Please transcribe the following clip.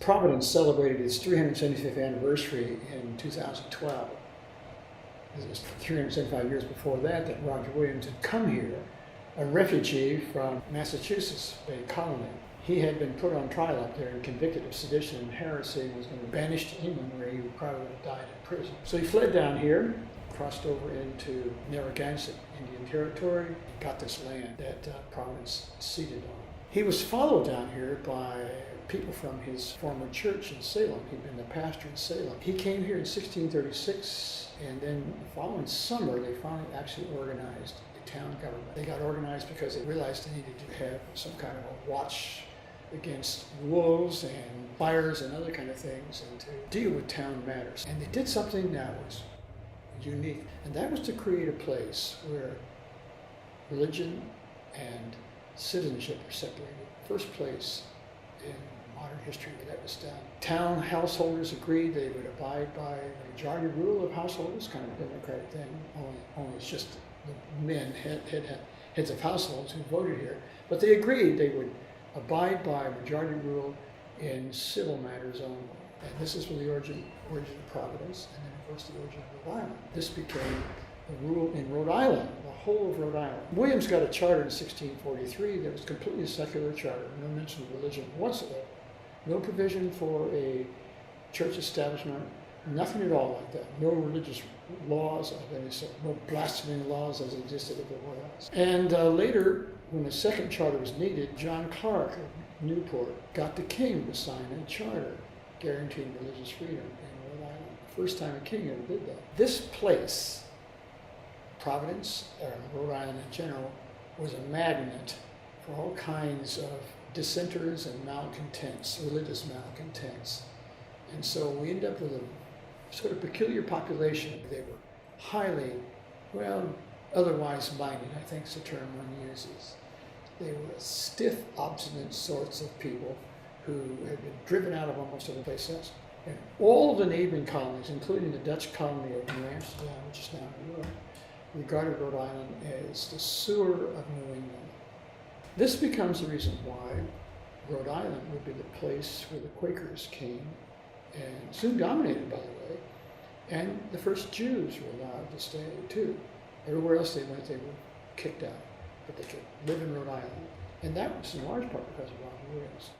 Providence celebrated its 375th anniversary in 2012. It was 375 years before that Roger Williams had come here, a refugee from Massachusetts, a colony. He had been put on trial up there and convicted of sedition and heresy and was going to be banished to England, where he would probably have died in prison. So he fled down here, crossed over into Narragansett Indian Territory, got this land that Providence ceded on. He was followed down here by people from his former church in Salem. He'd been the pastor in Salem. He came here in 1636, and then the following summer they finally actually organized a town government. They got organized because they realized they needed to have some kind of a watch against wolves and fires and other kind of things, and to deal with town matters. And they did something that was unique, and that was to create a place where religion and citizenship were separated. First place in modern history where that was done. Town householders agreed they would abide by the majority rule of householders, kind of a democratic thing, only it's just the men, heads of households who voted here, but they agreed they would abide by majority rule in civil matters only. And this is where the origin of Providence, and then of course the origin of Rhode Island. This became the rule in Rhode Island, the whole of Rhode Island. Williams got a charter in 1643 that was completely a secular charter, no mention of religion whatsoever. No provision for a church establishment, nothing at all like that. No religious laws of any sort, no blasphemy laws as existed everywhere else. And later, when a second charter was needed, John Clark of Newport got the king to sign a charter guaranteeing religious freedom in Rhode Island. The first time a king ever did that. This place, Providence, or Rhode Island in general, was a magnet for all kinds of dissenters and malcontents, religious malcontents. And so we end up with a sort of peculiar population. They were highly, well, otherwise minded, I think is the term one uses. They were stiff, obstinate sorts of people who had been driven out of almost every place else. And all of the neighboring colonies, including the Dutch colony of New Amsterdam, which is now New York, regarded Rhode Island as the sewer of New England. This becomes the reason why Rhode Island would be the place where the Quakers came, and soon dominated, by the way, and the first Jews were allowed to stay too. Everywhere else they went, they were kicked out, but they could live in Rhode Island. And that was in large part because of Roger Williams.